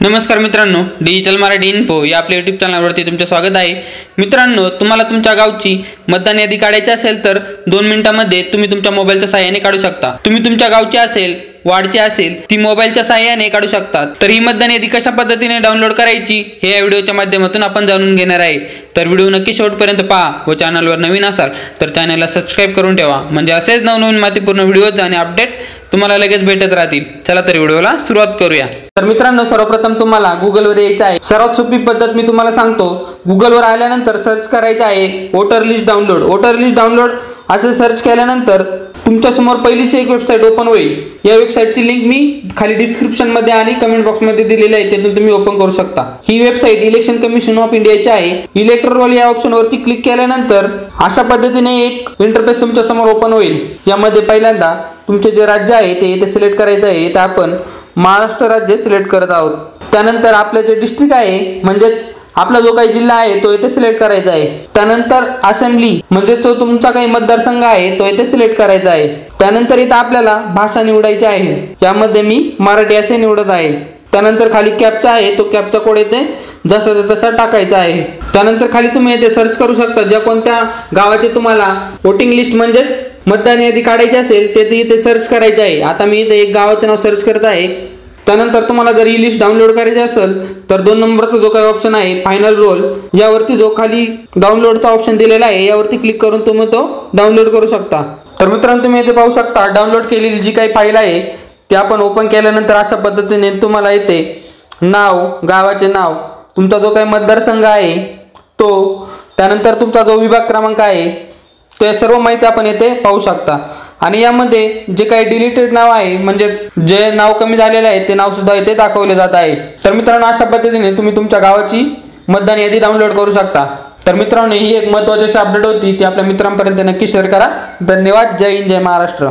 नमस्कार मित्रांनो, digital Marathi info या आपल्या यूट्यूब चॅनलवरती तुमचे स्वागत आहे। मित्रांनो, तुम्हाला तुमच्या गावची मतदान यादी काढायची असेल तर 2 मिनिटांमध्ये तुम्ही तुमच्या मोबाईलच्या सहाय्याने काढू शकता। तुम्ही तुमच्या गावची असेल, वार्डची असेल ती मोबाईलच्या सहाय्याने काढू शकता। तर ही मतदान यादी कशा पद्धतीने डाउनलोड करायची हे या व्हिडिओच्या माध्यमातून आपण जाणून घेणार आहे। तर व्हिडिओ नक्की शेवटपर्यंत पहा व चॅनलवर नवीन असाल तर चॅनलला सबस्क्राइब करून ठेवा, म्हणजे असेच नवनवीन माहितीपूर्ण व्हिडिओज आणि अपडेट तुम्हाला लगेच भेटत राहतील। चला तर व्हिडिओला सुरुवात करूया। तर मित्रांनो, सर्वप्रथम तुम्हाला Google वर यायचं आहे। सर्वात सोपी पद्धत मी तुम्हाला सांगतो। Google वर आल्यानंतर सर्च करायचं आहे voter list download. Voter list download असं सर्च केल्यानंतर तुमच्या समोर पहिलीच एक वेबसाईट ओपन होईल। या वेबसाईटची लिंक मी खाली डिस्क्रिप्शन मध्ये आणि कमेंट बॉक्स मध्ये दिलेली आहे, त्यातून तुम्ही ओपन करू शकता। ही वेबसाईट इलेक्शन कमिशन ऑफ इंडियाची आहे। इलेक्टोरल रोल या ऑप्शन वरती क्लिक केल्यानंतर अशा पद्धतीने एक इंटरफेस तुमच्या समोर ओपन होईल। यामध्ये पहिल्यांदा तुमचे जे राज्य आहे ते इथे सिलेक्ट करायचं आहे। इथे आपण महाराष्ट्र राज्य सिलेक्ट करत आहोत। त्यानंतर आपलं जे डिस्ट्रिक्ट आहे म्हणजे आपला जो काही जिल्हा आहे तो इथे सिलेक्ट करायचा आहे। त्यानंतर असेंब्ली म्हणजे जो तुमचा काही मतदारसंघ आहे तो इथे सिलेक्ट करायचा आहे। त्यानंतर इथे आपल्याला भाषा निवडायची आहे। यामध्ये मी मराठी असे निवडत आहे। त्यानंतर खाली कॅप्चा आहे, तो कॅप्चा कोड इथे जसा तसा टाकायचा आहे। त्यानंतर खाली तुम्ही इथे सर्च करू शकता ज्या कोणत्या गावाचे तुम्हाला वोटिंग लिस्ट म्हणजेच मतदान यादी काढायची असेल ते इथे सर्च करायचे आहे। आता मी इथे एक गावाचे नाव सर्च करत आहे। त्यानंतर तुम्हाला जर ही लिस्ट डाउनलोड करायची असेल तर 2 नंबरचा जो काही ऑप्शन आहे फायनल रोल, यावरती जो खाली डाउनलोडचा ऑप्शन दिलेला आहे यावरती क्लिक करून तुम्ही तो डाउनलोड करू शकता। तर मित्रांनो, तुम्ही इथे पाहू शकता डाउनलोड केलेली जी काही फाईल आहे ती आपण ओपन केल्यानंतर अशा पद्धतीने तुम्हाला इथे नाव, गावाचे नाव, तुमचा जो काही मतदारसंघ आहे तो, त्यानंतर तुमचा जो विभाग क्रमांक आहे ते सर्व माहिती आपण येथे पाहू शकता। आणि यामध्ये जे काही डिलीटेड नाव आहे म्हणजे जे नाव कमी झालेले आहे ते नाव सुद्धा इथे दाखवले जात आहे। तर मित्रांनो, अशा पद्धतीने तुम्ही तुमच्या गावाची मतदान यादी डाउनलोड करू शकता। तर मित्रांनो, ही एक महत्त्वाची अपडेट होती, ती आपल्या मित्रांपर्यंत नक्की शेअर करा। धन्यवाद। जय हिंद, जय महाराष्ट्र।